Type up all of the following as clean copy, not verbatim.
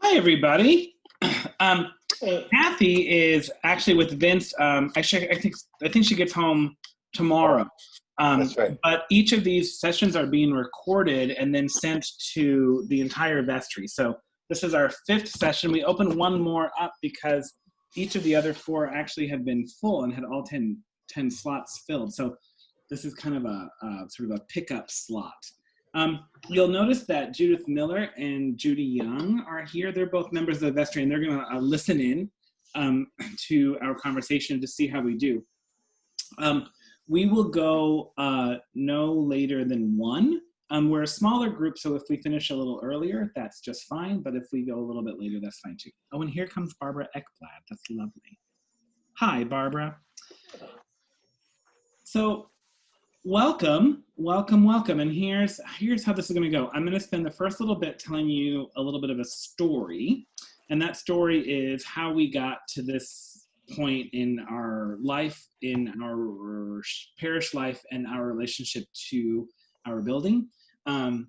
Hi, everybody. Um, Hey, Kathy is actually with Vince. I think she gets home tomorrow. that's right. But each of these sessions are being recorded and then sent to the entire vestry. So this is our fifth session. We opened one more up because each of the other four actually had been full and had all 10 slots filled. So this is kind of a sort of a pickup slot. You'll notice that Judith Miller and Judy Young are here. They're both members of the vestry, and they're going to listen in to our conversation to see how we do. We will go no later than 1. We're a smaller group, so if we finish a little earlier, that's just fine. But if we go a little bit later, that's fine too. Oh, and here comes Barbara Ekblad. That's lovely. Hi, Barbara. So welcome. And here's how this is going to go. I'm going to spend the first little bit telling you a little bit of a story, and that story is how we got to this point in our life, in our parish life, and our relationship to our building. And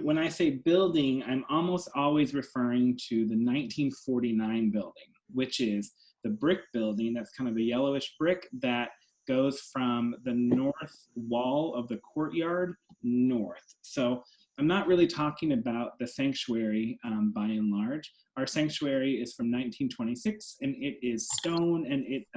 when I say building, I'm almost always referring to the 1949 building, which is the brick building that's kind of a yellowish brick that goes from the north wall of the courtyard north. So I'm not really talking about the sanctuary by and large. Our sanctuary is from 1926, and it is stone, and it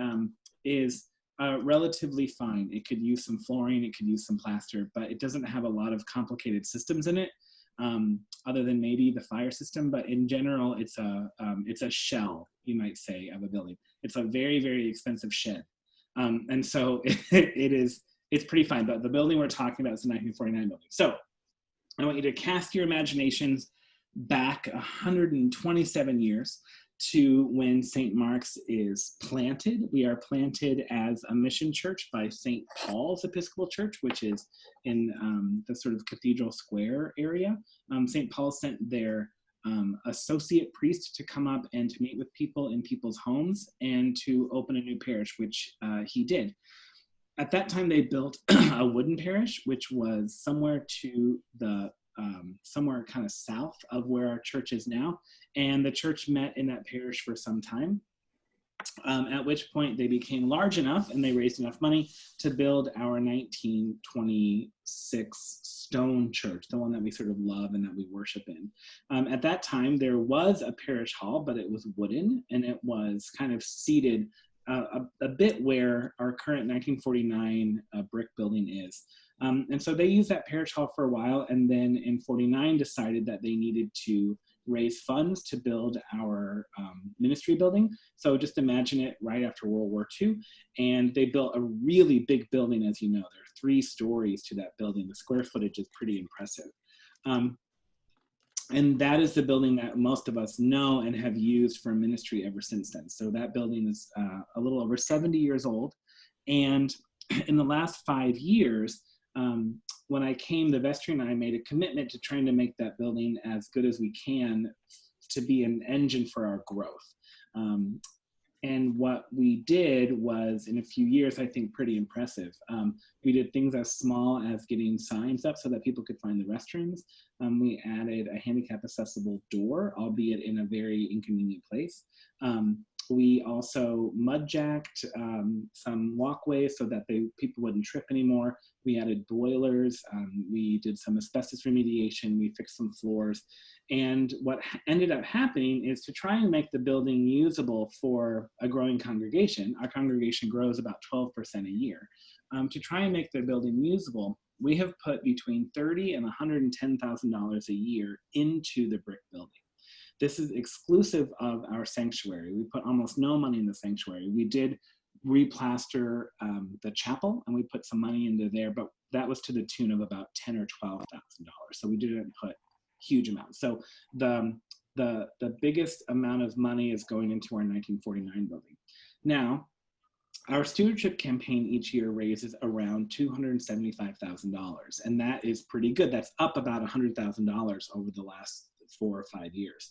is relatively fine. It could use some flooring, it could use some plaster, but it doesn't have a lot of complicated systems in it, other than maybe the fire system. But in general, it's a shell, you might say, of a building. It's a very, very expensive shed. And so it's pretty fine. But the building we're talking about is the 1949 building. So I want you to cast your imaginations back 127 years to when St. Mark's is planted. We are planted as a mission church by St. Paul's Episcopal Church, which is in the sort of Cathedral Square area. St. Paul sent their associate priest to come up and to meet with people in people's homes and to open a new parish, which he did. At that time, they built a wooden parish, which was somewhere to the somewhere kind of south of where our church is now. And the church met in that parish for some time, at which point they became large enough and they raised enough money to build our 1926 stone church, the one that we sort of love and that we worship in. At that time, there was a parish hall, but it was wooden, and it was kind of seated a bit where our current 1949 brick building is. And so they used that parish hall for a while, and then in 49 decided that they needed to raise funds to build our ministry building. So just imagine it right after World War II. And they built a really big building, as you know. There are 3 stories to that building. The square footage is pretty impressive. And that is the building that most of us know and have used for ministry ever since then. So that building is a little over 70 years old. And in the last 5 years, when I came, the vestry and I made a commitment to trying to make that building as good as we can to be an engine for our growth. And what we did was, in a few years, I think pretty impressive. We did things as small as getting signs up so that people could find the restrooms. We added a handicap accessible door, albeit in a very inconvenient place. We also mud jacked some walkways so that people wouldn't trip anymore. We added boilers. We did some asbestos remediation. We fixed some floors. And what ended up happening is to try and make the building usable for a growing congregation. Our congregation grows about 12% a year. To try and make the building usable, we have put between $30,000 and $110,000 a year into the brick building. This is exclusive of our sanctuary. We put almost no money in the sanctuary. We did replaster the chapel, and we put some money into there, but that was to the tune of about $10,000 or $12,000. So we didn't put huge amounts. So the biggest amount of money is going into our 1949 building. Now, our stewardship campaign each year raises around $275,000, and that is pretty good. That's up about $100,000 over the last 4 or 5 years.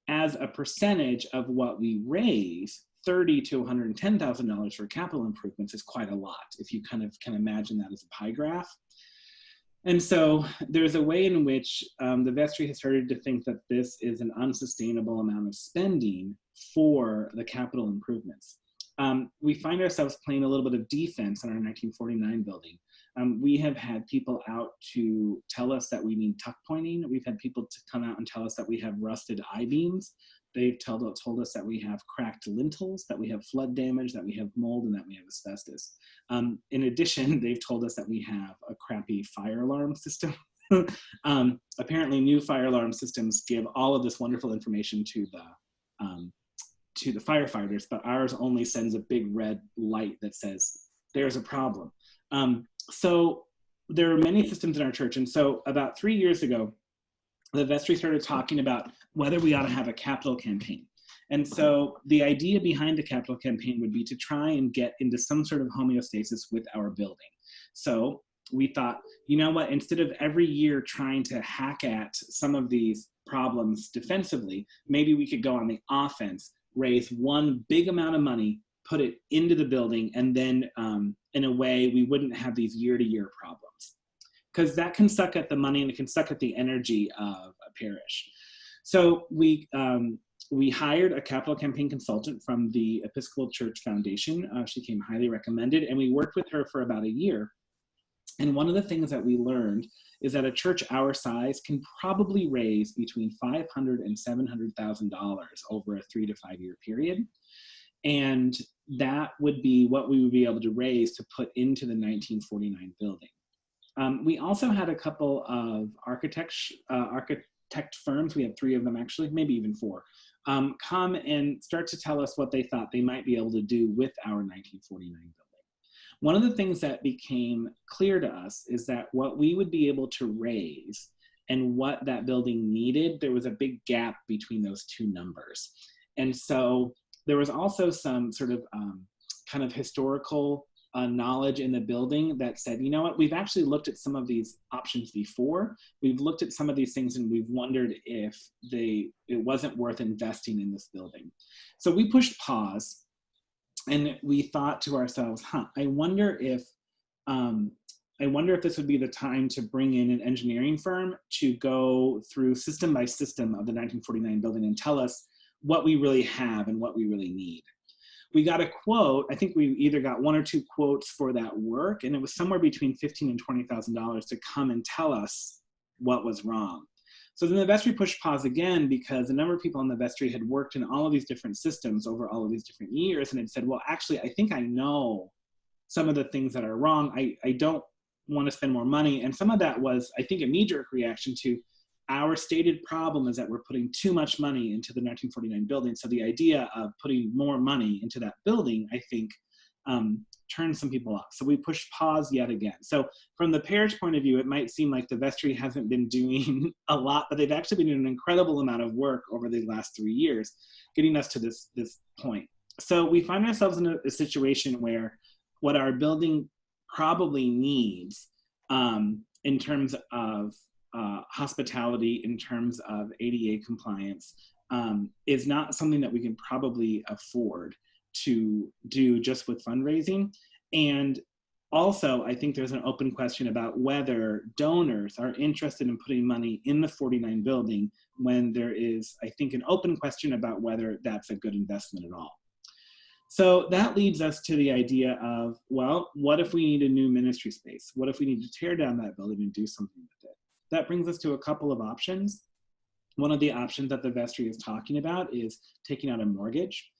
As a percentage of what we raise, $30,000 to $110,000 for capital improvements is quite a lot. If you kind of can imagine that as a pie graph. And so there's a way in which the vestry has started to think that this is an unsustainable amount of spending for the capital improvements. We find ourselves playing a little bit of defense in our 1949 building. We have had people out to tell us that we need tuck pointing. We've had people to come out and tell us that we have rusted I-beams. They've told us that we have cracked lintels, that we have flood damage, that we have mold, and that we have asbestos. In addition, they've told us that we have a crappy fire alarm system. Apparently, new fire alarm systems give all of this wonderful information to the firefighters, but ours only sends a big red light that says there's a problem. So there are many systems in our church, and so about 3 years ago, the vestry started talking about whether we ought to have a capital campaign. And so the idea behind the capital campaign would be to try and get into some sort of homeostasis with our building. So we thought, you know what, instead of every year trying to hack at some of these problems defensively, maybe we could go on the offense, raise one big amount of money, put it into the building, and then in a way we wouldn't have these year-to-year problems. Because that can suck at the money and it can suck at the energy of a parish. So we hired a capital campaign consultant from the Episcopal Church Foundation. She came highly recommended, and we worked with her for about a year. And one of the things that we learned is that a church our size can probably raise between $500,000 and $700,000 over a 3 to 5 year period. And that would be what we would be able to raise to put into the 1949 building. We also had a couple of architect firms, we had 3 of them actually, maybe even 4, come and start to tell us what they thought they might be able to do with our 1949 building. One of the things that became clear to us is that what we would be able to raise and what that building needed, there was a big gap between those 2 numbers. And so there was also some sort of kind of historical knowledge in the building that said, you know what, we've actually looked at some of these options before. We've looked at some of these things and we've wondered if it wasn't worth investing in this building. So we pushed pause and we thought to ourselves, I wonder if this would be the time to bring in an engineering firm to go through system by system of the 1949 building and tell us what we really have and what we really need. We got a quote. I think we either got 1 or 2 quotes for that work, and it was somewhere between $15,000 and $20,000 to come and tell us what was wrong. So then the vestry pushed pause again because a number of people in the vestry had worked in all of these different systems over all of these different years and had said, well, actually, I think I know some of the things that are wrong. I don't want to spend more money. And some of that was, I think, a knee-jerk reaction to our stated problem is that we're putting too much money into the 1949 building. So the idea of putting more money into that building, I think, turned some people off. So we pushed pause yet again. So from the parish point of view, it might seem like the vestry hasn't been doing a lot, but they've actually been doing an incredible amount of work over the last 3 years, getting us to this point. So we find ourselves in a situation where what our building probably needs in terms of hospitality, in terms of ADA compliance, is not something that we can probably afford to do just with fundraising. And also, I think there's an open question about whether donors are interested in putting money in the 49 building when there is, I think, an open question about whether that's a good investment at all. So that leads us to the idea of, well, what if we need a new ministry space? What if we need to tear down that building and do something with it? That brings us to a couple of options. One of the options that the vestry is talking about is taking out a mortgage.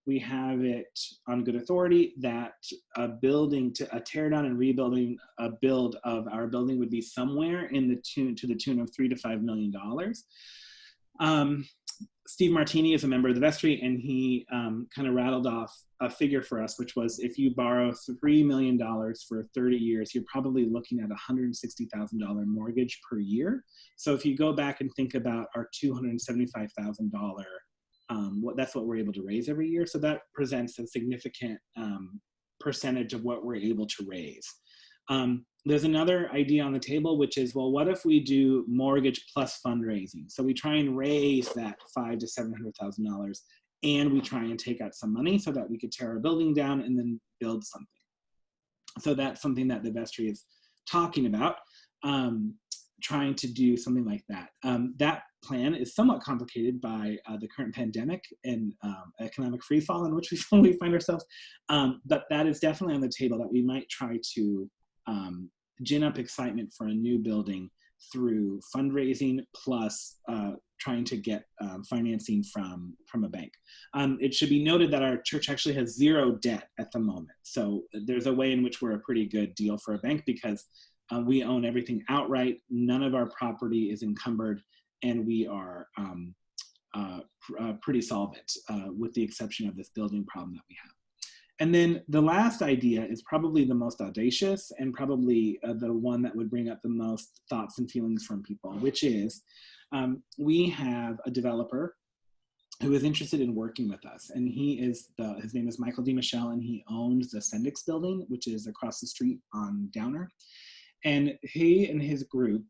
We have it on good authority that a tear down and rebuilding a build of our building would be somewhere to the tune of $3 to $5 million. Steve Martini is a member of the vestry, and he kind of rattled off a figure for us, which was if you borrow $3 million for 30 years, you're probably looking at a $160,000 mortgage per year. So if you go back and think about our $275,000, that's what we're able to raise every year. So that presents a significant percentage of what we're able to raise. There's another idea on the table, which is, well, what if we do mortgage plus fundraising? So we try and raise that $500,000 to $700,000, and we try and take out some money so that we could tear our building down and then build something. So that's something that the vestry is talking about. trying to do something like that. That plan is somewhat complicated by the current pandemic and economic freefall in which we find ourselves. But that is definitely on the table, that we might try to gin up excitement for a new building through fundraising plus trying to get financing from a bank. It should be noted that our church actually has zero debt at the moment. So there's a way in which we're a pretty good deal for a bank, because we own everything outright. None of our property is encumbered, and we are pretty solvent, with the exception of this building problem that we have. And then the last idea is probably the most audacious, and probably the one that would bring up the most thoughts and feelings from people, which is we have a developer who is interested in working with us. And his name is Michael DeMichelle, and he owns the Sendix building, which is across the street on Downer. And he and his group,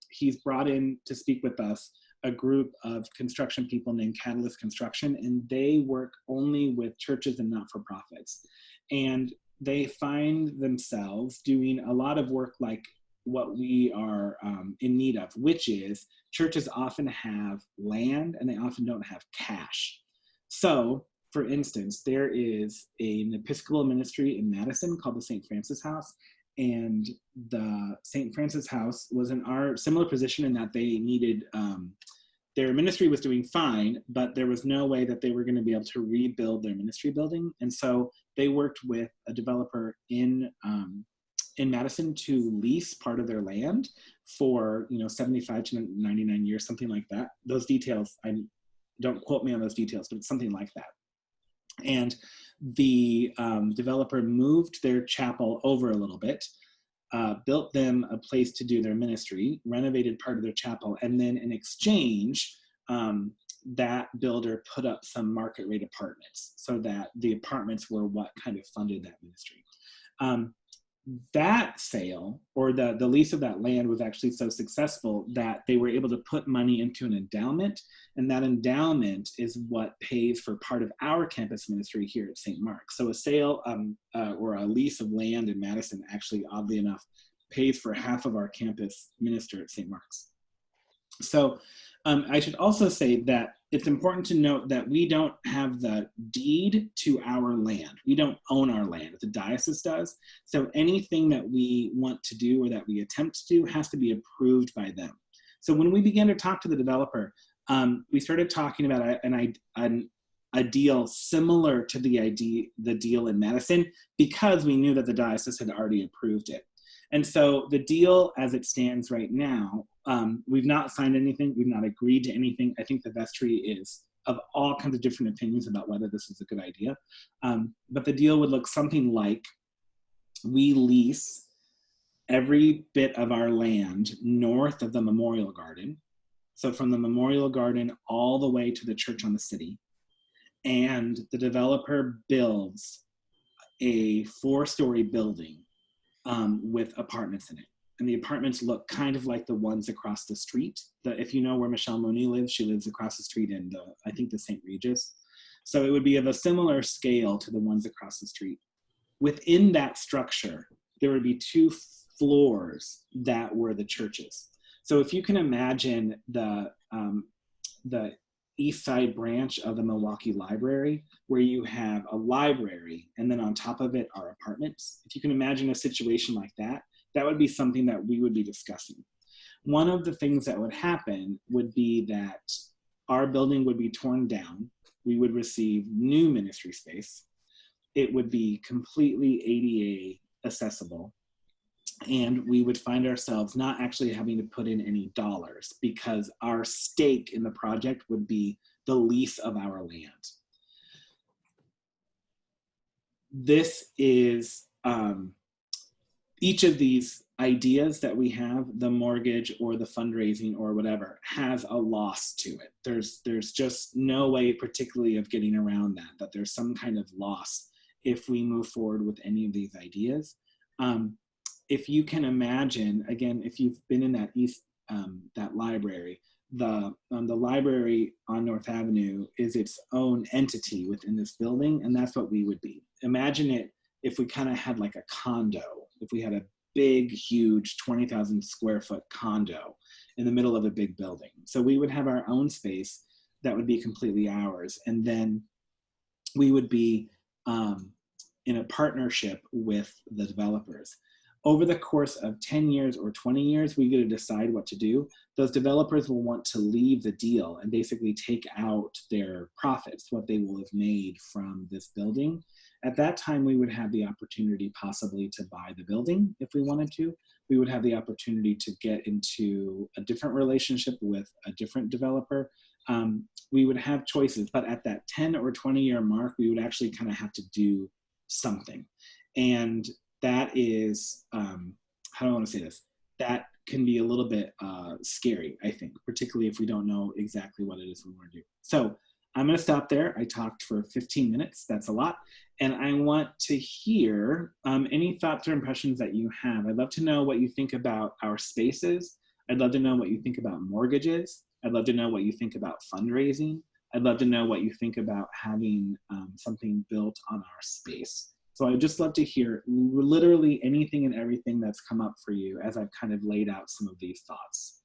he's brought in to speak with us a group of construction people named Catalyst Construction, and they work only with churches and not-for-profits. And they find themselves doing a lot of work like what we are in need of, which is churches often have land and they often don't have cash. So, for instance, there is an Episcopal ministry in Madison called the St. Francis House, and the St. Francis House was in our similar position in that they needed, their ministry was doing fine, but there was no way that they were going to be able to rebuild their ministry building. And so they worked with a developer in Madison to lease part of their land for 75 to 99 years, something like that. Those details, don't quote me on those details, but it's something like that. And the developer moved their chapel over a little bit, built them a place to do their ministry, renovated part of their chapel, and then in exchange, that builder put up some market rate apartments, so that the apartments were what kind of funded that ministry. That sale, or the lease of that land, was actually so successful that they were able to put money into an endowment, and that endowment is what pays for part of our campus ministry here at St. Mark's. So a sale or a lease of land in Madison actually, oddly enough, pays for half of our campus minister at St. Mark's. So I should also say that it's important to note that we don't have the deed to our land. We don't own our land. The diocese does. So anything that we want to do or that we attempt to do has to be approved by them. So when we began to talk to the developer, we started talking about a deal similar to the deal in Madison, because we knew that the diocese had already approved it. And so the deal as it stands right now, we've not signed anything, we've not agreed to anything. I think the vestry is of all kinds of different opinions about whether this is a good idea. But the deal would look something like, we lease every bit of our land north of the Memorial Garden. So from the Memorial Garden all the way to the church on the city. And the developer builds a 4-story building with apartments in it. And the apartments look kind of like the ones across the street. If you know where Michelle Moni lives, she lives across the street in I think the St. Regis. So it would be of a similar scale to the ones across the street. Within that structure, there would be 2 floors that were the churches. So if you can imagine the East Side branch of the Milwaukee Library, where you have a library and then on top of it are apartments. If you can imagine a situation like that, that would be something that we would be discussing. One of the things that would happen would be that our building would be torn down. We would receive new ministry space. It would be completely ADA accessible. And we would find ourselves not actually having to put in any dollars, because our stake in the project would be the lease of our land. This is each of these ideas that we have, the mortgage or the fundraising or whatever, has a loss to it. There's just no way particularly of getting around that there's some kind of loss if we move forward with any of these ideas. If you can imagine, again, if you've been in that library, the library on North Avenue is its own entity within this building, and that's what we would be. Imagine it if we kind of had like a condo, if we had a big, huge 20,000 square foot condo in the middle of a big building. So we would have our own space that would be completely ours. And then we would be in a partnership with the developers. Over the course of 10 years or 20 years, we get to decide what to do. Those developers will want to leave the deal and basically take out their profits, what they will have made from this building. At that time, we would have the opportunity possibly to buy the building if we wanted to. We would have the opportunity to get into a different relationship with a different developer. We would have choices, but at that 10 or 20 year mark, we would actually kind of have to do something. And that is, how do I want to say this? That can be a little bit scary, I think, particularly if we don't know exactly what it is we want to do. So I'm going to stop there. I talked for 15 minutes. That's a lot. And I want to hear any thoughts or impressions that you have. I'd love to know what you think about our spaces. I'd love to know what you think about mortgages. I'd love to know what you think about fundraising. I'd love to know what you think about having something built on our space. So I'd just love to hear literally anything and everything that's come up for you as I've kind of laid out some of these thoughts.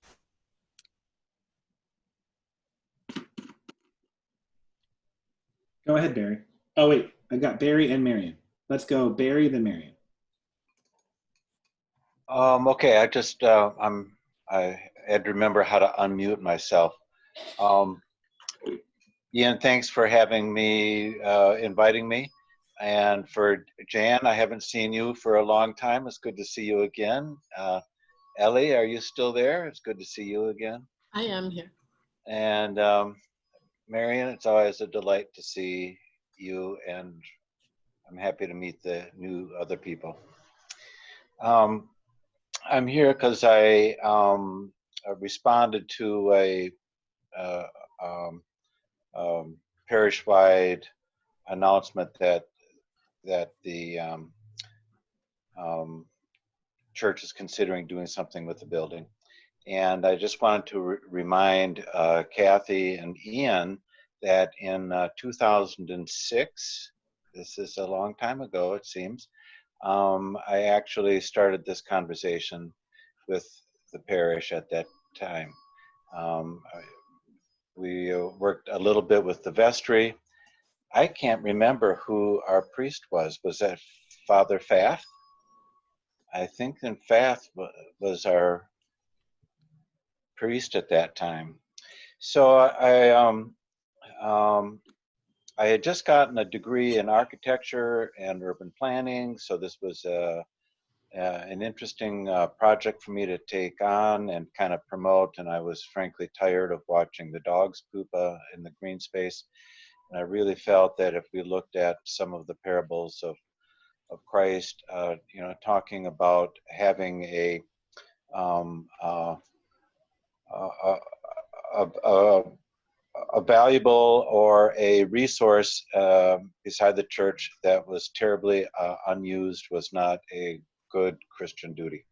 Go ahead, Barry. Oh, wait, I got Barry and Marion. Let's go Barry, then Marion. Okay, I had to remember how to unmute myself. Ian, thanks for having me, inviting me. And for Jan, I haven't seen you for a long time. It's good to see you again. Ellie, are you still there? It's good to see you again. I am here. And Marion, it's always a delight to see you, and I'm happy to meet the new other people. I'm here because I responded to a parish-wide announcement that the church is considering doing something with the building. And I just wanted to remind Kathy and Ian that in 2006, this is a long time ago, it seems, I actually started this conversation with the parish at that time. We worked a little bit with the vestry. I can't remember who our priest was. Was that Father Fath? I think then Fath was our priest at that time. So I had just gotten a degree in architecture and urban planning, so this was an interesting project for me to take on and kind of promote, and I was frankly tired of watching the dogs poop in the green space. And I really felt that if we looked at some of the parables of Christ, talking about having a valuable or a resource beside the church that was terribly unused was not a good Christian duty.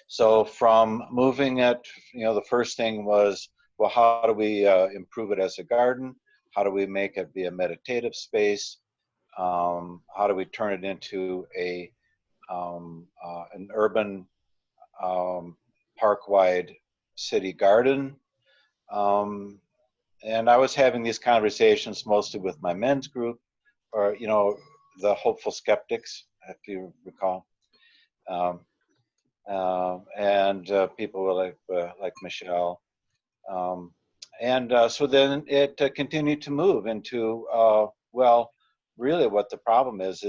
So from moving it, the first thing was, well, how do we improve it as a garden? How do we make it be a meditative space? How do we turn it into an urban park-wide city garden? And I was having these conversations mostly with my men's group, or the hopeful skeptics, if you recall, and people were like Michelle. So then it continued to move into, well, really what the problem is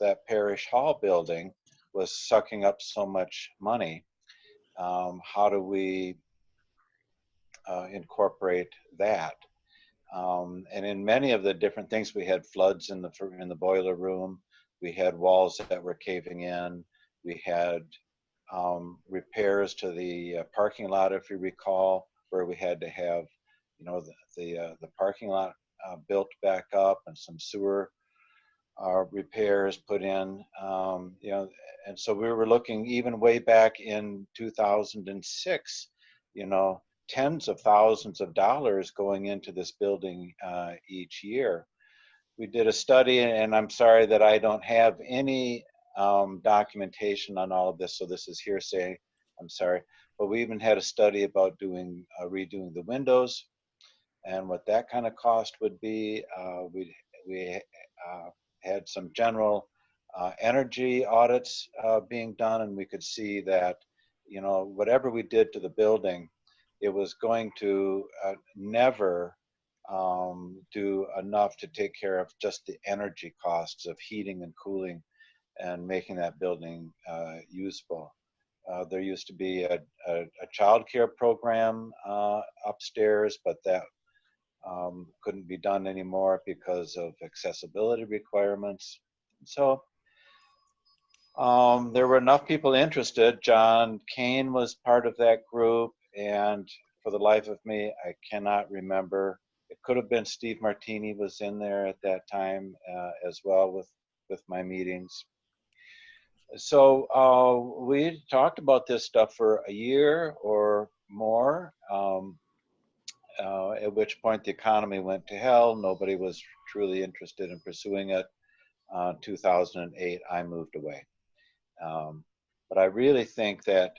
that parish hall building was sucking up so much money. How do we incorporate that? And in many of the different things, we had floods in the boiler room. We had walls that were caving in. We had repairs to the parking lot, if you recall, where we had to have, the parking lot built back up and some sewer repairs put in, and so we were looking even way back in 2006, tens of thousands of dollars going into this building each year. We did a study, and I'm sorry that I don't have any documentation on all of this, so this is hearsay, I'm sorry. But we even had a study about doing redoing the windows and what that kind of cost would be. We had some general energy audits being done, and we could see that, you know, whatever we did to the building, it was going to never do enough to take care of just the energy costs of heating and cooling and making that building usable. There used to be a child care program upstairs, but that couldn't be done anymore because of accessibility requirements. So there were enough people interested. John Kane was part of that group, and for the life of me, I cannot remember. It could have been Steve Martini was in there at that time as well with my meetings. So we talked about this stuff for a year or more, at which point the economy went to hell. Nobody was truly interested in pursuing it. 2008, I moved away. But I really think that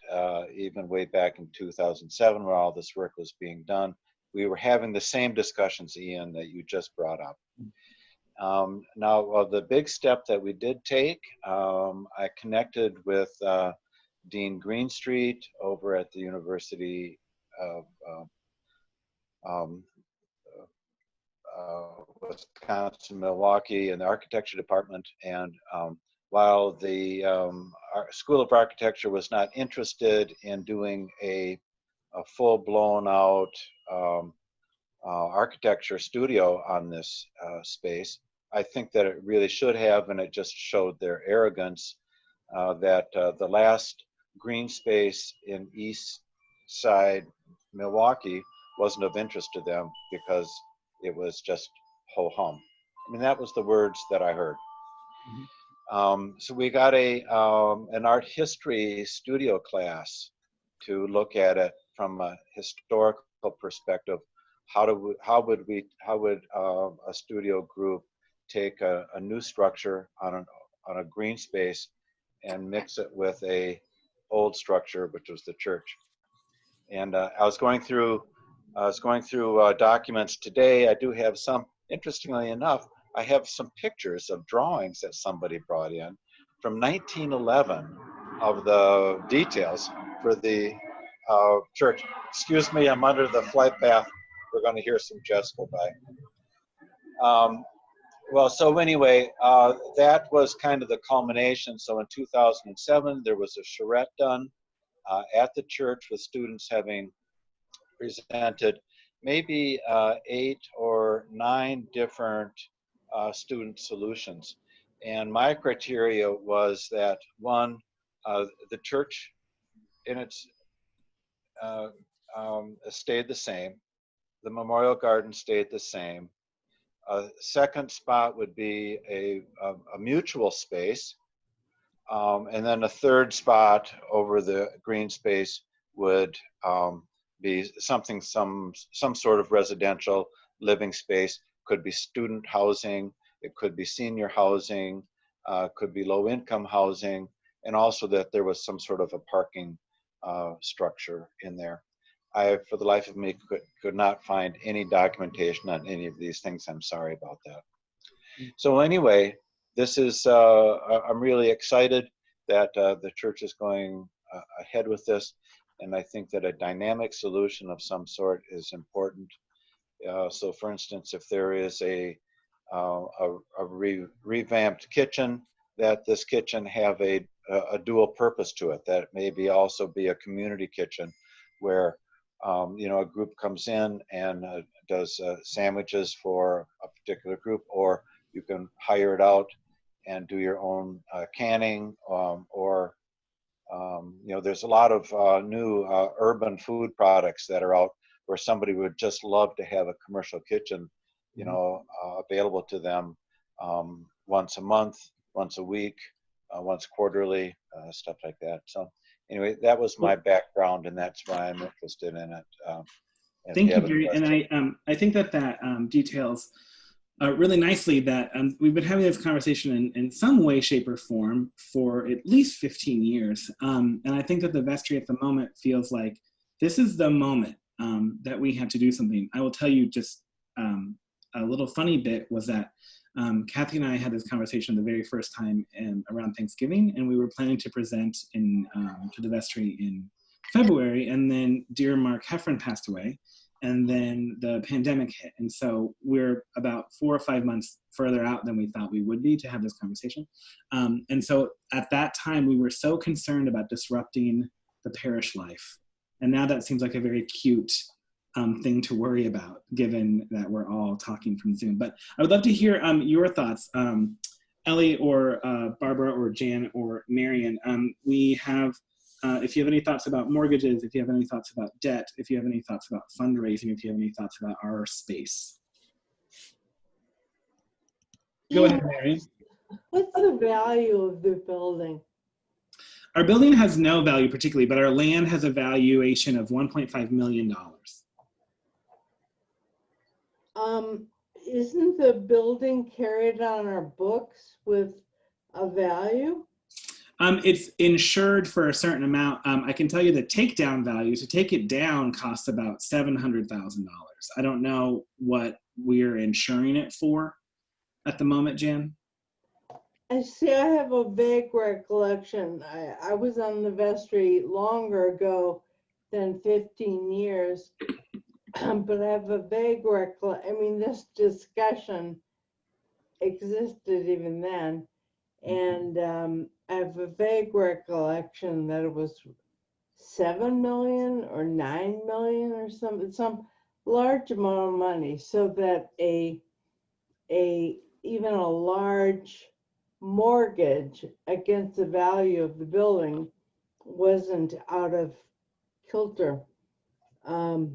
even way back in 2007, where all this work was being done, we were having the same discussions, Ian, that you just brought up. Now, the big step that we did take, I connected with Dean Greenstreet over at the University of Wisconsin-Milwaukee in the architecture department. And while the School of Architecture was not interested in doing a full-blown out architecture studio on this space, I think that it really should have, and it just showed their arrogance that the last green space in East Side Milwaukee wasn't of interest to them because it was just ho-hum. I mean, that was the words that I heard. So we got an art history studio class to look at it from a historical perspective. How would a studio group take a new structure on a green space and mix it with a old structure, which was the church? And I was going through documents today. I do have some, interestingly enough, I have some pictures of drawings that somebody brought in from 1911 of the details for the church. Excuse me, I'm under the flight path. We're going to hear some jets go by. Well, so anyway, that was kind of the culmination. So in 2007, there was a charrette done at the church with students having presented maybe 8 or 9 different student solutions. And my criteria was that, one, the church in its stayed the same. The Memorial Garden stayed the same. Second spot would be a mutual space. And then a third spot over the green space would be something, some sort of residential living space. Could be student housing, it could be senior housing, could be low income housing, and also that there was some sort of a parking structure in there. I, for the life of me, could not find any documentation on any of these things. I'm sorry about that. So anyway, this is, I'm really excited that the church is going ahead with this. And I think that a dynamic solution of some sort is important. So for instance, if there is a revamped kitchen, that this kitchen have a dual purpose to it, that maybe also be a community kitchen where you know, a group comes in and does sandwiches for a particular group, or you can hire it out and do your own canning, or you know, there's a lot of new urban food products that are out where somebody would just love to have a commercial kitchen, you know, available to them once a month, once a week, once quarterly, stuff like that. So anyway, that was my background, and that's why I'm interested in it. Thank you, Gary. And I think that details really nicely that we've been having this conversation in some way, shape, or form for at least 15 years. And I think that the vestry at the moment feels like this is the moment that we have to do something. I will tell you just a little funny bit was that Kathy and I had this conversation the very first time around Thanksgiving, and we were planning to present to the vestry in February, and then dear Mark Heffron passed away. And then the pandemic hit. And so we're about 4 or 5 months further out than we thought we would be to have this conversation. And so at that time, we were so concerned about disrupting the parish life. And now that seems like a very cute thing to worry about, given that we're all talking from Zoom. But I would love to hear your thoughts, Ellie or Barbara or Jan or Marion. We have if you have any thoughts about mortgages, if you have any thoughts about debt, if you have any thoughts about fundraising, if you have any thoughts about our space. Go ahead, Mary. What's the value of the building? Our building has no value particularly, but our land has a valuation of $1.5 million. Isn't the building carried on our books with a value? It's insured for a certain amount. I can tell you the takedown value, to take it down, costs about $700,000. I don't know what we're insuring it for at the moment, Jan. I see, I have a vague recollection. I was on the vestry longer ago than 15 years, but I have a vague recollection. I mean, this discussion existed even then. And I have a vague recollection that it was 7 million or 9 million or some large amount of money, so that even a large mortgage against the value of the building wasn't out of kilter. I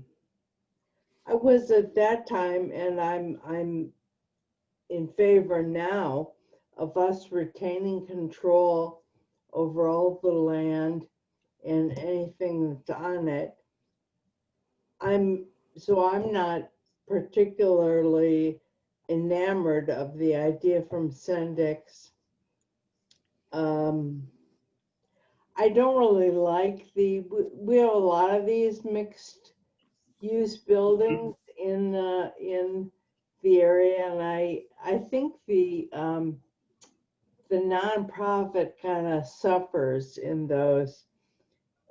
was at that time, and I'm in favor now of us retaining control over all the land and anything that's on it. I'm not particularly enamored of the idea from Sendik's. I don't really like we have a lot of these mixed use buildings in the area, and I think the nonprofit kind of suffers in those.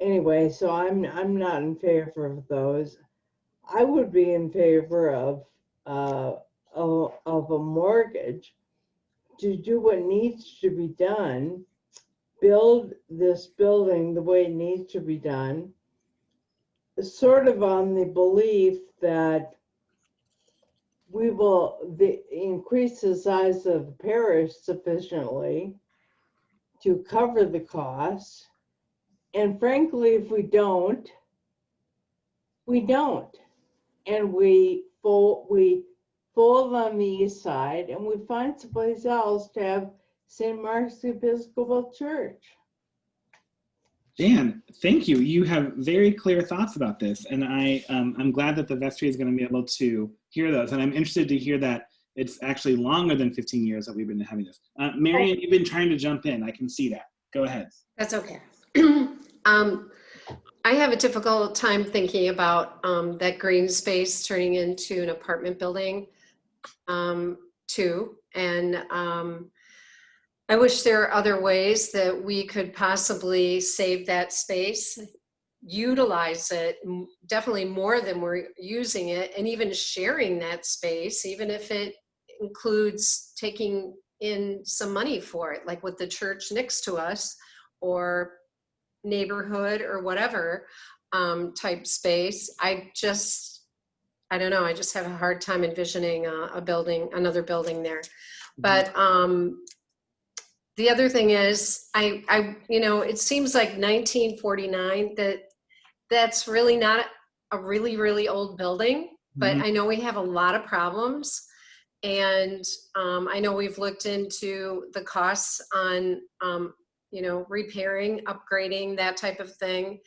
Anyway, so I'm not in favor of those. I would be in favor of a mortgage to do what needs to be done, build this building the way it needs to be done, sort of on the belief that we will increase the size of the parish sufficiently to cover the costs. And frankly, if we don't. And we fold on the east side, and we find someplace else to have St. Mark's Episcopal Church. Jan, thank you. You have very clear thoughts about this, and I'm glad that the vestry is going to be able to hear those. And I'm interested to hear that it's actually longer than 15 years that we've been having this. Marion, you've been trying to jump in. I can see that. Go ahead. That's okay. I have a difficult time thinking about that green space turning into an apartment building too. And I wish there are other ways that we could possibly save that space, utilize it definitely more than we're using it, and even sharing that space, even if it includes taking in some money for it, like with the church next to us or neighborhood or whatever type space. I don't know, I just have a hard time envisioning another building there. But the other thing is, it seems like 1949, that's really not a really, really old building, but I know we have a lot of problems. And I know we've looked into the costs on, repairing, upgrading, that type of thing.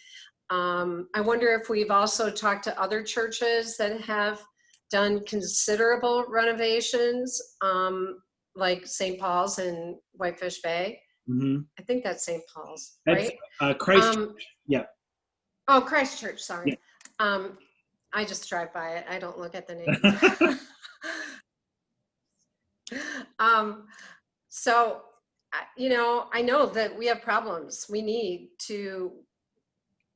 I wonder if we've also talked to other churches that have done considerable renovations, like St. Paul's and Whitefish Bay. Mm-hmm. I think that's St. Paul's, That's right? Christ. Yeah. Oh, Christchurch, sorry. Yeah. I just drive by it. I don't look at the names. So, I know that we have problems. We need to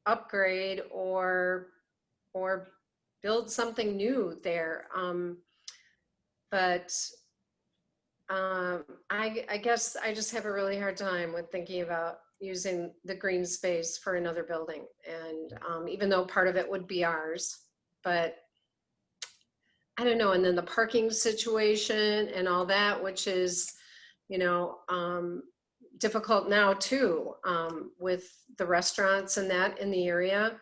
upgrade or build something new there. But I guess I just have a really hard time with thinking about using the green space for another building. And even though part of it would be ours, but I don't know. And then the parking situation and all that, which is, difficult now too, with the restaurants and that in the area.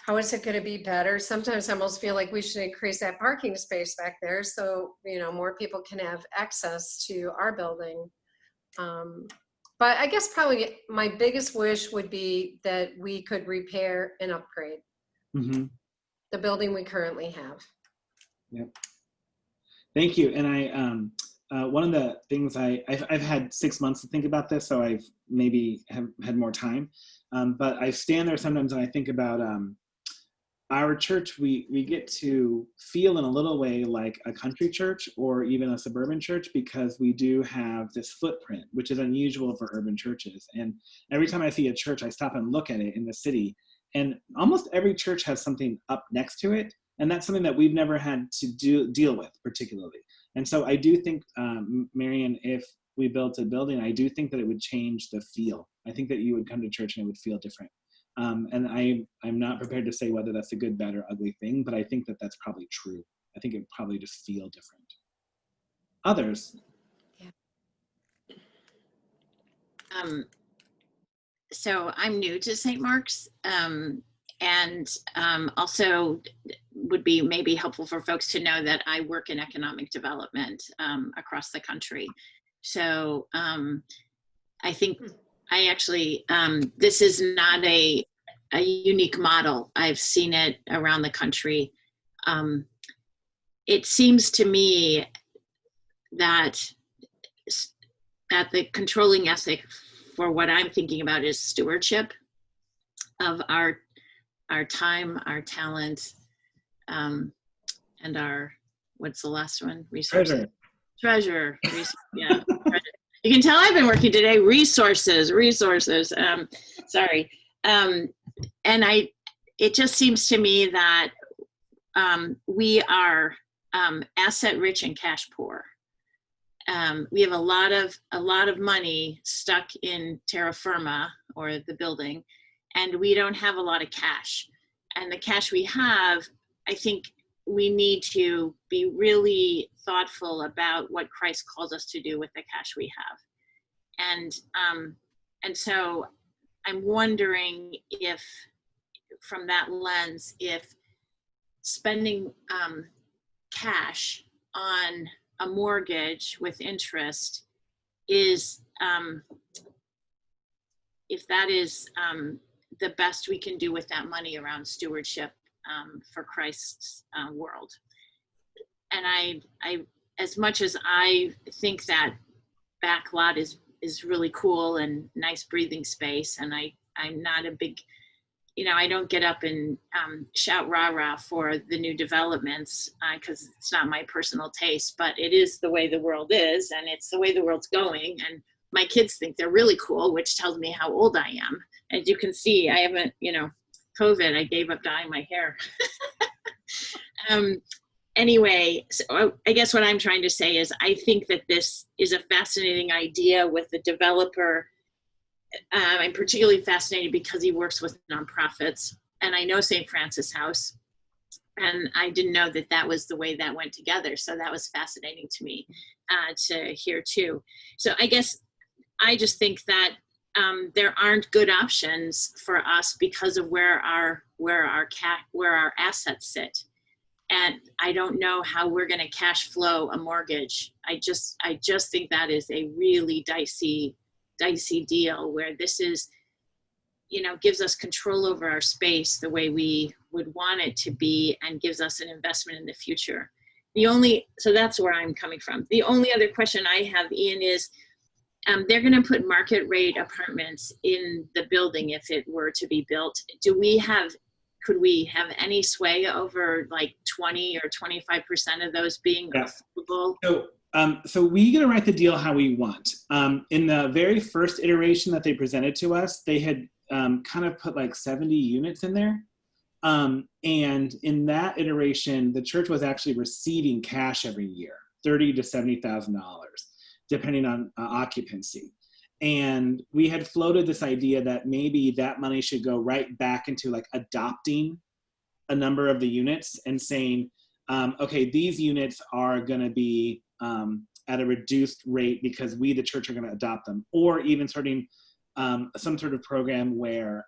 How is it going to be better? Sometimes I almost feel like we should increase that parking space back there so, more people can have access to our building. But I guess probably my biggest wish would be that we could repair and upgrade the building we currently have. Yep. Thank you. And one of the things I've had 6 months to think about this, so I've maybe have had more time. But I stand there sometimes and I think about our church. We get to feel in a little way like a country church or even a suburban church because we do have this footprint, which is unusual for urban churches. And every time I see a church, I stop and look at it in the city. And almost every church has something up next to it. And that's something that we've never had to deal with particularly. And so I do think, Marian, if we built a building, I do think that it would change the feel. I think that you would come to church and it would feel different. And I'm not prepared to say whether that's a good, bad, or ugly thing, but I think that that's probably true. I think it would probably just feel different. Others? Yeah. So I'm new to St. Mark's, and also would be maybe helpful for folks to know that I work in economic development across the country. So I think I actually, this is not a unique model. I've seen it around the country. It seems to me that the controlling ethic for what I'm thinking about is stewardship of our time, our talent, and our, what's the last one? Resources. Treasure. Yeah. You can tell I've been working today. Resources. Sorry. And it just seems to me that we are asset rich and cash poor. We have a lot of money stuck in terra firma, or the building, and we don't have a lot of cash. And the cash we have, I think we need to be really thoughtful about what Christ calls us to do with the cash we have. And so I'm wondering if, from that lens, if spending cash on a mortgage with interest is, if that is the best we can do with that money around stewardship for Christ's world. And I, as much as I think that back lot is really cool and nice breathing space, and I'm not a big, I don't get up and shout rah-rah for the new developments because it's not my personal taste, but it is the way the world is, and it's the way the world's going. And my kids think they're really cool, which tells me how old I am. As you can see, I haven't, COVID, I gave up dyeing my hair. Anyway, so I guess what I'm trying to say is I think that this is a fascinating idea with the developer. I'm particularly fascinated because he works with nonprofits, and I know St. Francis House, and I didn't know that that was the way that went together. So that was fascinating to me to hear too. So I guess I just think that there aren't good options for us because of where our assets sit. And I don't know how we're going to cash flow a mortgage. I just think that is a really dicey deal where this is, gives us control over our space the way we would want it to be and gives us an investment in the future. So that's where I'm coming from. The only other question I have, Ian, is they're going to put market rate apartments in the building if it were to be built. Could we have any sway over like 20 or 25% of those being Yes. affordable? So we get to write the deal how we want. In the very first iteration that they presented to us, they had kind of put like 70 units in there. And in that iteration, the church was actually receiving cash every year, $30,000 to $70,000, depending on occupancy. And we had floated this idea that maybe that money should go right back into like adopting a number of the units and saying, okay, these units are going to be at a reduced rate because we, the church, are going to adopt them. Or even starting some sort of program where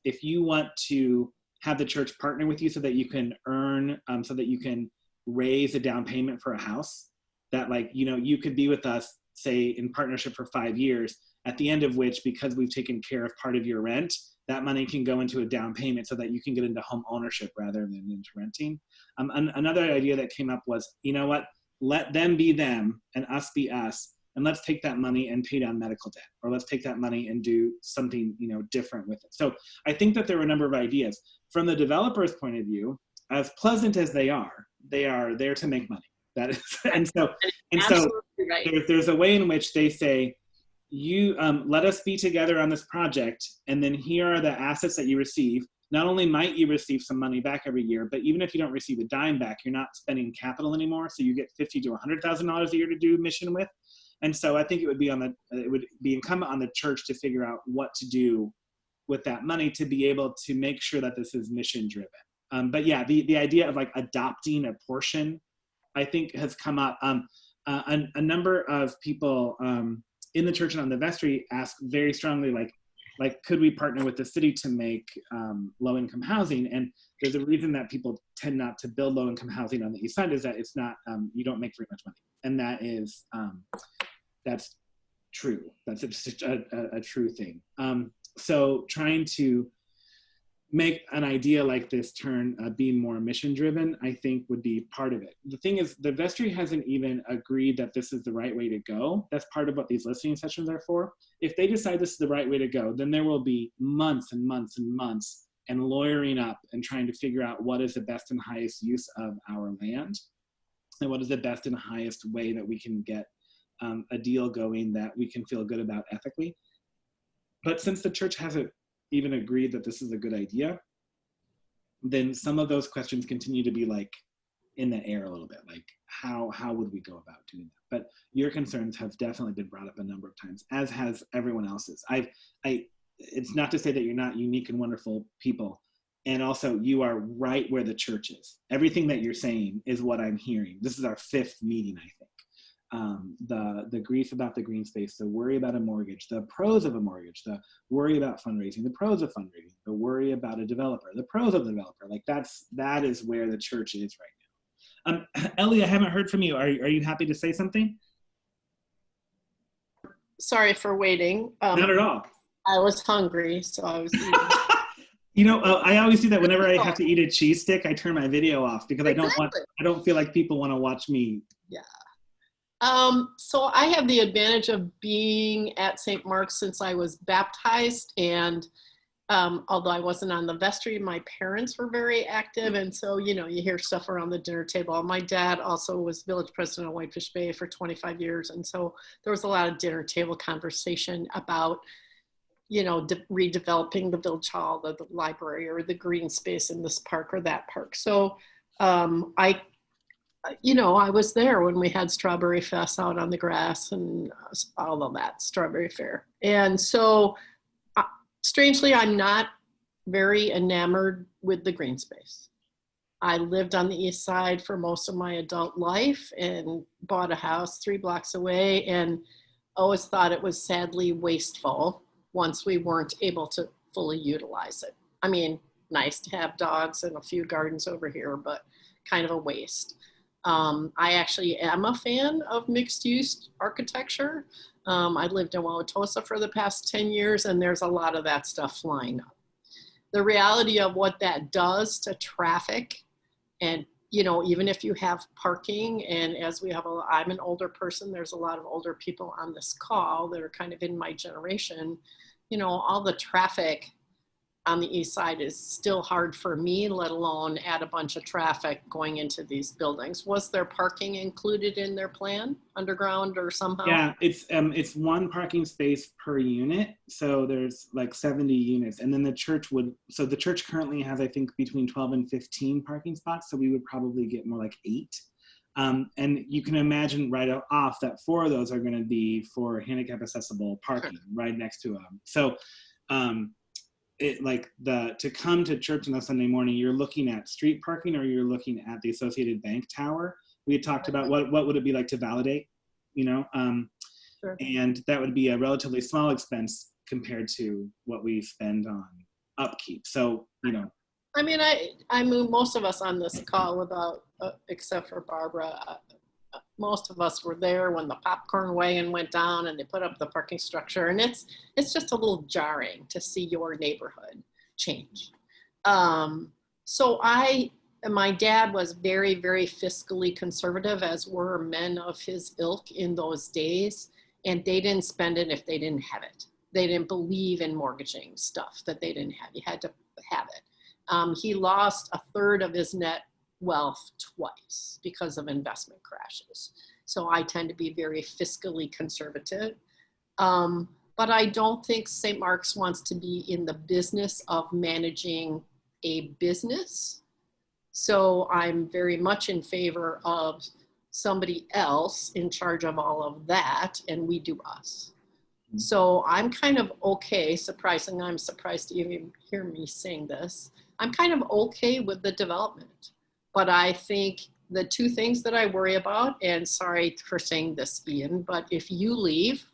if you want to have the church partner with you so that you can earn, so that you can raise a down payment for a house, that like, you know, you could be with us, say, in partnership for 5 years, at the end of which, because we've taken care of part of your rent, that money can go into a down payment so that you can get into home ownership rather than into renting. Another idea that came up was, you know what, let them be them and us be us, and let's take that money and pay down medical debt, or let's take that money and do something, you know, different with it. So I think that there were a number of ideas. From the developer's point of view, as pleasant as they are there to make money. That is, and so right. there's a way in which they say, you let us be together on this project, and then here are the assets that you receive. Not only might you receive some money back every year, but even if you don't receive a dime back, you're not spending capital anymore. So you get $50,000 to $100,000 a year to do mission with. And so I think it would be incumbent on the church to figure out what to do with that money to be able to make sure that this is mission driven. But yeah, the idea of like adopting a portion, I think, has come up. A number of people in the church and on the vestry ask very strongly, like, could we partner with the city to make low-income housing? And there's a reason that people tend not to build low-income housing on the east side, is that it's not, you don't make very much money. And that is, that's true. That's a true thing. So trying to make an idea like this turn being more mission driven, I think would be part of it. The thing is, the vestry hasn't even agreed that this is the right way to go. That's part of what these listening sessions are for. If they decide this is the right way to go, then there will be months and months and months and lawyering up and trying to figure out what is the best and highest use of our land, and what is the best and highest way that we can get a deal going that we can feel good about ethically. But since the church hasn't even agreed that this is a good idea, then some of those questions continue to be like in the air a little bit, like how would we go about doing that? But your concerns have definitely been brought up a number of times, as has everyone else's. It's not to say that you're not unique and wonderful people, and also you are right where the church is. Everything that you're saying is what I'm hearing. This is our 5th meeting, I think. The grief about the green space, the worry about a mortgage, the pros of a mortgage, the worry about fundraising, the pros of fundraising, the worry about a developer, the pros of the developer. Like that is where the church is right now. Ellie, I haven't heard from you. Are you happy to say something? Sorry for waiting. Not at all. I was hungry, so I was eating. You know, I always do that whenever I have to eat a cheese stick. I turn my video off because I don't feel like people want to watch me. Yeah. So I have the advantage of being at St. Mark's since I was baptized, and although I wasn't on the vestry, my parents were very active, and so, you know, you hear stuff around the dinner table. My dad also was village president of Whitefish Bay for 25 years, and so there was a lot of dinner table conversation about, you know, redeveloping the village hall, the library, or the green space in this park or that park. So I was there when we had Strawberry Fest out on the grass and all of that, Strawberry Fair. And so, strangely, I'm not very enamored with the green space. I lived on the east side for most of my adult life and bought a house 3 blocks away, and always thought it was sadly wasteful once we weren't able to fully utilize it. I mean, nice to have dogs and a few gardens over here, but kind of a waste. I actually am a fan of mixed-use architecture. I lived in Wauwatosa for the past 10 years, and there's a lot of that stuff flying up. the reality of what that does to traffic, and even if you have parking, and as I'm an older person, there's a lot of older people on this call that are kind of in my generation, all the traffic on the east side is still hard for me, let alone add a bunch of traffic going into these buildings. Was there parking included in their plan, underground or somehow? Yeah, it's one parking space per unit. So there's like 70 units. And then the church currently has, I think, between 12 and 15 parking spots. So we would probably get more like 8. And you can imagine right off that 4 of those are going to be for handicap accessible parking right next to them. So to come to church on a Sunday morning, you're looking at street parking or you're looking at the Associated Bank Tower. We had talked about what would it be like to validate, Sure. And that would be a relatively small expense compared to what we spend on upkeep. So, I mean, most of us on this call, without except for Barbara, most of us were there when the popcorn wagon went down and they put up the parking structure, and it's just a little jarring to see your neighborhood change. So my dad was very, very fiscally conservative, as were men of his ilk in those days, and they didn't spend it if they didn't have it. They didn't believe in mortgaging stuff that they didn't have. You had to have it. He lost a third of his net wealth twice because of investment crashes. So I tend to be very fiscally conservative. But I don't think St. Mark's wants to be in the business of managing a business. So I'm very much in favor of somebody else in charge of all of that, and we do us. So I'm kind of okay, I'm surprised to even hear me saying this. I'm kind of okay with the development. But I think the 2 things that I worry about, and sorry for saying this, Ian, but if you leave,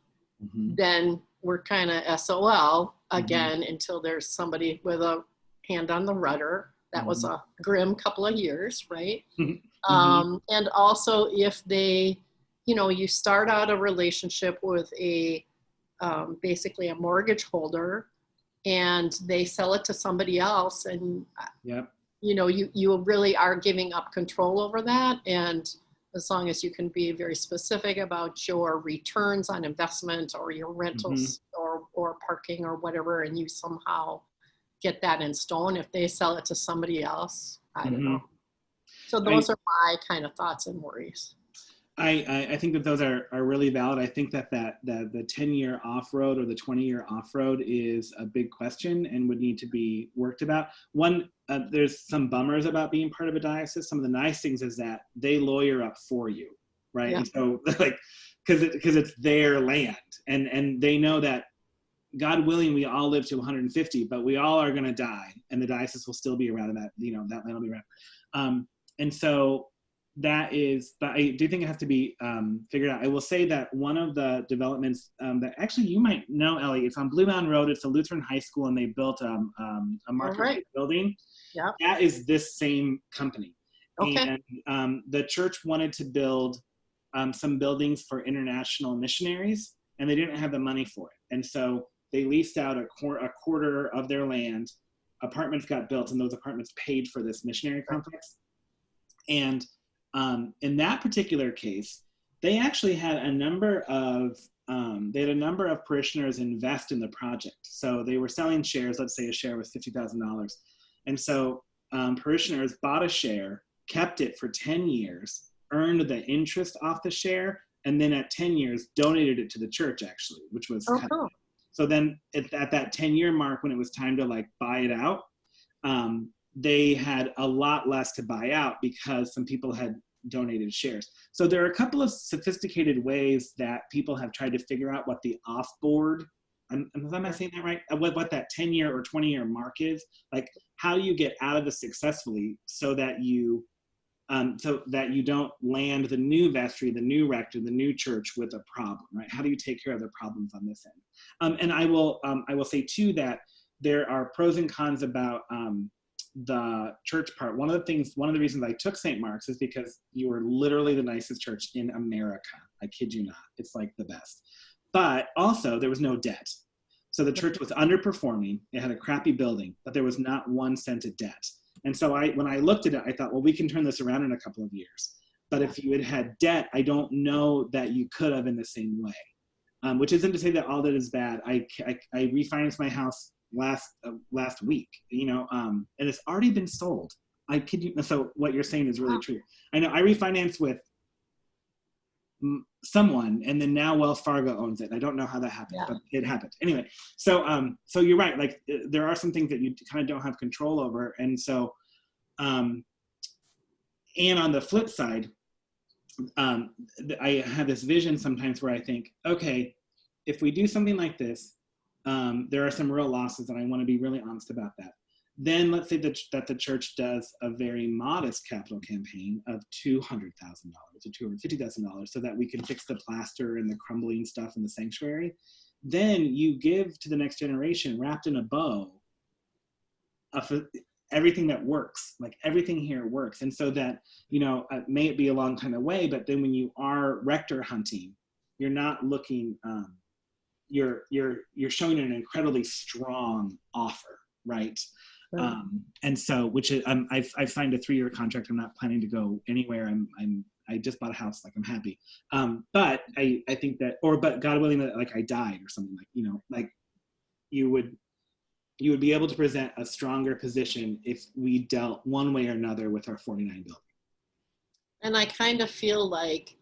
then we're kind of SOL again until there's somebody with a hand on the rudder. That was a grim couple of years, right? And also if they, you start out a relationship with basically a mortgage holder, and they sell it to somebody else, and you really are giving up control over that. And as long as you can be very specific about your returns on investment or your rentals or parking or whatever, and you somehow get that in stone, if they sell it to somebody else, I don't know. So those are my kind of thoughts and worries. I think that those are really valid. I think that the 10-year off-road or the 20-year off-road is a big question and would need to be worked about. One, there's some bummers about being part of a diocese. Some of the nice things is that they lawyer up for you, right? Yeah. And so, because it's their land, and they know that, God willing, we all live to 150, but we all are going to die, and the diocese will still be around, and that land will be around. And so that is, but I do think it has to be figured out. I will say that one of the developments that actually you might know, Ellie, it's on Blue Mountain Road. It's a Lutheran high school, and they built a market building. Yeah, that is this same company. Okay. And the church wanted to build some buildings for international missionaries, and they didn't have the money for it. And so they leased out a quarter of their land. Apartments got built, and those apartments paid for this missionary complex. And in that particular case, they actually had a number of parishioners invest in the project. So they were selling shares. Let's say a share was $50,000, and so parishioners bought a share, kept it for 10 years, earned the interest off the share, and then at 10 years donated it to the church, actually, which was kind of, so then at that 10-year mark, when it was time to buy it out, they had a lot less to buy out because some people had donated shares. So there are a couple of sophisticated ways that people have tried to figure out what the off-board, am I saying that right? What that 10-year or 20-year mark is, how do you get out of this successfully so that you don't land the new vestry, the new rector, the new church with a problem, right? How do you take care of the problems on this end? And I will say too that there are pros and cons about the church part. One of the reasons I took St. Mark's is because you were literally the nicest church in America. I kid you not. It's the best. But also there was no debt. So the church was underperforming. It had a crappy building, but there was not 1 cent of debt. And so when I looked at it, I thought, well, we can turn this around in a couple of years. But if you had debt, I don't know that you could have in the same way. Which isn't to say that all that is bad. I refinanced my house last week, and it's already been sold. I kid you. So what you're saying is really true. I know I refinanced with someone, and then now Wells Fargo owns it. I don't know how that happened, but it happened anyway. So you're right. Like there are some things that you kind of don't have control over, and so, and on the flip side, I have this vision sometimes where I think, okay, if we do something like this, there are some real losses, and I want to be really honest about that. Then let's say that the church does a very modest capital campaign of $200,000 or $250,000 so that we can fix the plaster and the crumbling stuff in the sanctuary. Then you give to the next generation, wrapped in a bow, everything that works, like everything here works. And so that, may it be a long time away, but then when you are rector hunting, you're not looking, you're showing an incredibly strong offer, right? Right. And so, which is, I've signed a 3-year contract. I'm not planning to go anywhere. I just bought a house, like I'm happy. But I think that, but God willing that like I died or something, like, like you would be able to present a stronger position if we dealt one way or another with our 49 building. And I kind of feel like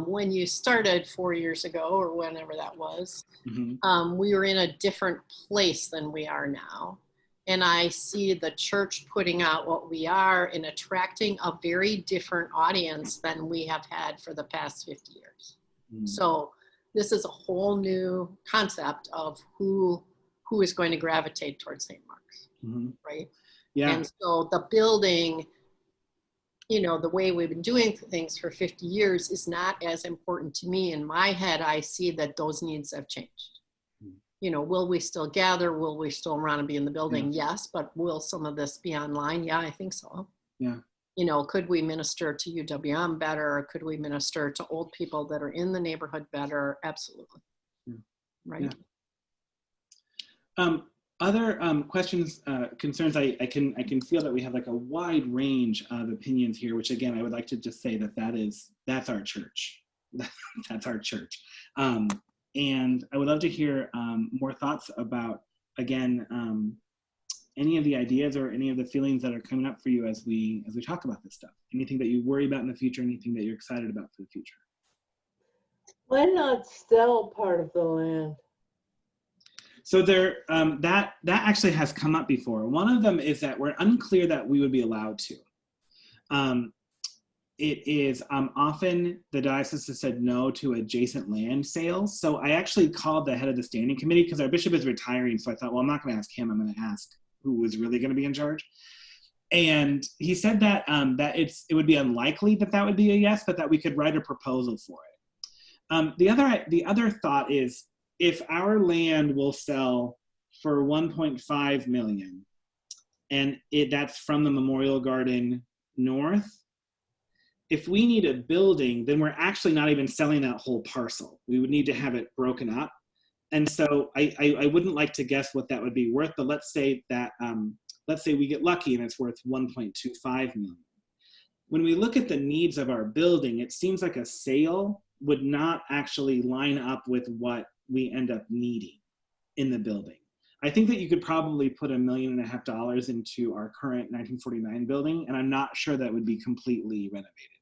when you started 4 years ago or whenever that was, we were in a different place than we are now. And I see the church putting out what we are and attracting a very different audience than we have had for the past 50 years. So this is a whole new concept of who is going to gravitate towards St. Mark's, right? Yeah. And so the building, the way we've been doing things for 50 years is not as important to me. In my head, I see that those needs have changed. Will we still gather? Will we still want to be in the building? Yeah. Yes, but will some of this be online? Yeah, I think so. Yeah. Could we minister to UWM better? Could we minister to old people that are in the neighborhood better? Absolutely. Yeah. Right. Yeah. Other questions, concerns, I can feel that we have like a wide range of opinions here, which again, I would like to just say that's our church. That's our church. And I would love to hear more thoughts about, again, any of the ideas or any of the feelings that are coming up for you as we talk about this stuff. Anything that you worry about in the future, anything that you're excited about for the future. Why not sell part of the land? So there, that actually has come up before. One of them is that we're unclear that we would be allowed to. It is often the diocese has said no to adjacent land sales. So I actually called the head of the standing committee because our bishop is retiring. So I thought, well, I'm not going to ask him. I'm going to ask who was really going to be in charge. And he said that it would be unlikely that would be a yes, but that we could write a proposal for it. The other thought is if our land will sell for 1.5 million, and that's from the Memorial Garden north. If we need a building, then we're actually not even selling that whole parcel. We would need to have it broken up. And so I wouldn't like to guess what that would be worth, but let's say we get lucky and it's worth 1.25 million. When we look at the needs of our building, it seems like a sale would not actually line up with what we end up needing in the building. I think that you could probably put $1.5 million into our current 1949 building, and I'm not sure that would be completely renovated.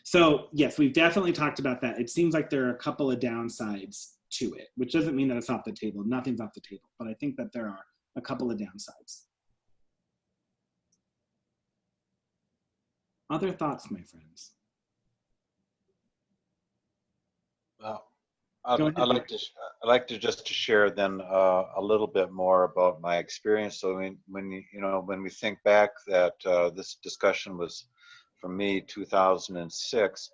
So yes, we've definitely talked about that. It seems like there are a couple of downsides to it, which doesn't mean that it's off the table. Nothing's off the table, but I think that there are a couple of downsides. Other thoughts, my friends? Well, I'd like to just to share then a little bit more about my experience. So when we think back that this discussion was for me 2006,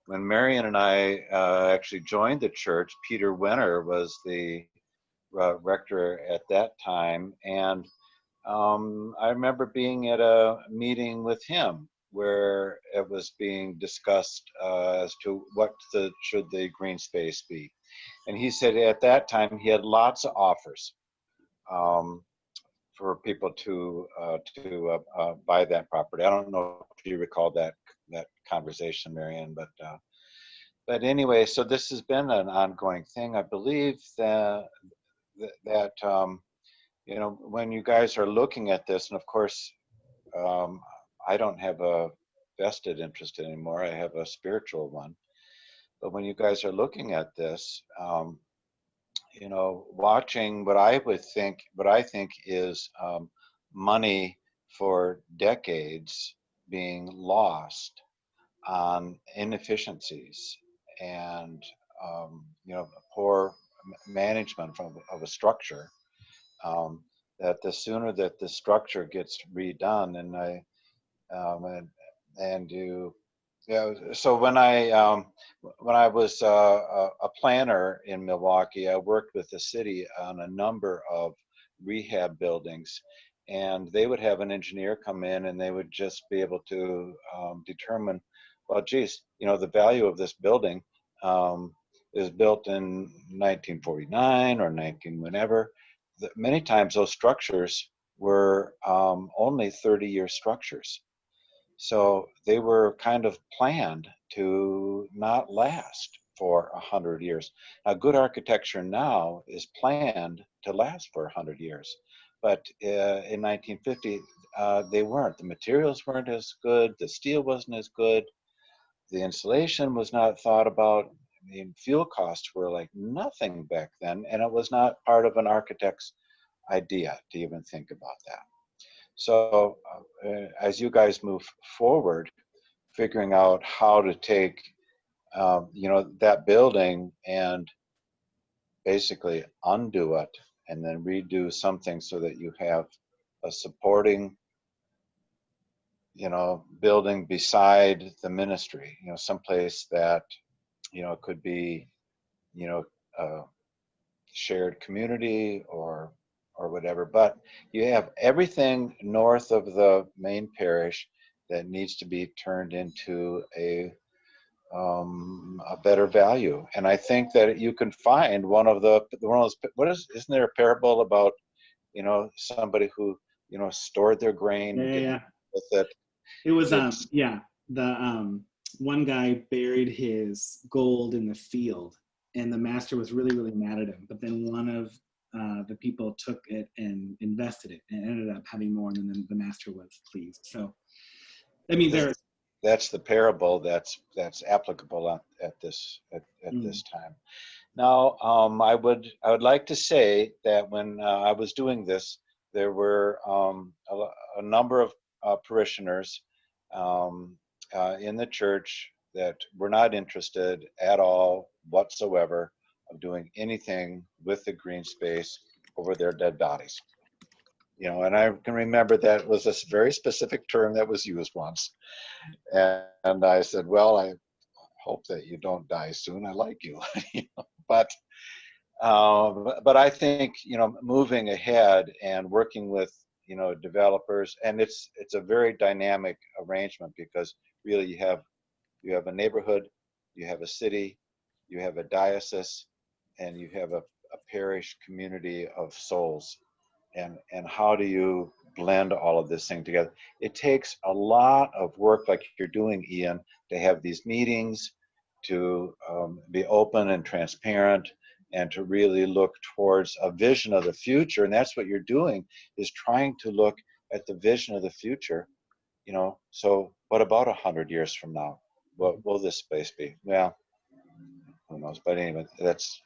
when Marion and I actually joined the church. Peter Wenner was the rector at that time, and I remember being at a meeting with him where it was being discussed as to what should the green space be. And he said at that time he had lots of offers for people to buy that property. I don't know if you recall that conversation, Marianne, but anyway, so this has been an ongoing thing. I believe that you know, when you guys are looking at this, and of course, I don't have a vested interest anymore. I have a spiritual one. But when you guys are looking at this, you know, watching what I think is money for decades being lost on inefficiencies and you know, poor management of a structure. That the sooner that the structure gets redone, and you, yeah. So when I was a planner in Milwaukee, I worked with the city on a number of rehab buildings, and they would have an engineer come in, and they would just be able to determine, well, geez, you know, the value of this building is built in 1949 or 19 whenever. Many times those structures were only 30-year structures. So they were kind of planned to not last for 100 years. Now, good architecture now is planned to last for 100 years. But in 1950, they weren't. The materials weren't as good. The steel wasn't as good. The insulation was not thought about. I mean, fuel costs were like nothing back then, and it was not part of an architect's idea to even think about that. So as you guys move forward, figuring out how to take, you know, that building and basically undo it and then redo something so that you have a supporting, you know, building beside the ministry, you know, someplace that, you know, could be, you know, shared community or whatever, but you have everything north of the main parish that needs to be turned into a better value. And I think that you can find one of those, isn't there a parable about, you know, somebody who, you know, stored their grain and didn't with it? It was yeah, the one guy buried his gold in the field, and the master was really, really mad at him. But then one of the people took it and invested it, and ended up having more, and then the master was pleased. So, I mean, that's the parable that's applicable at this time. Now, I would like to say that when I was doing this, there were a number of parishioners in the church that were not interested at all whatsoever of doing anything with the green space over their dead bodies. You know, and I can remember that was a very specific term that was used once. And I said, well, I hope that you don't die soon. I like you. You know, but I think, you know, moving ahead and working with, you know, developers, and it's a very dynamic arrangement, because really you have a neighborhood, you have a city, you have a diocese, and you have a parish community of souls. And how do you blend all of this thing together? It takes a lot of work, like you're doing, Ian, to have these meetings, to be open and transparent, and to really look towards a vision of the future. And that's what you're doing, is trying to look at the vision of the future. You know, so what about 100 years from now? What will this space be? Well, who knows? But anyway, that's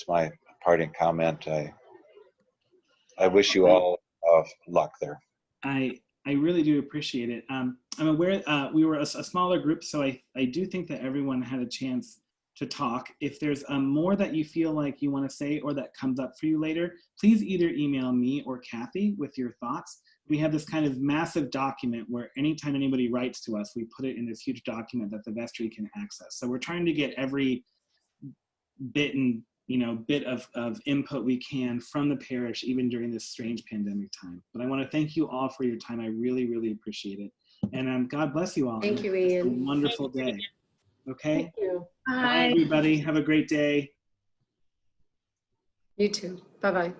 my parting comment. I wish you all luck there. I really do appreciate it. I'm aware we were a smaller group, so I do think that everyone had a chance to talk. If there's more that you feel like you want to say or that comes up for you later, please either email me or Kathy with your thoughts. We have this kind of massive document where anytime anybody writes to us, we put it in this huge document that the vestry can access. So we're trying to get every bit of input we can from the parish, even during this strange pandemic time. But I want to thank you all for your time. I really, really appreciate it. And God bless you all. Thank you, Ian. Have a wonderful day. Okay? Thank you. Bye, everybody. Have a great day. You too. Bye-bye.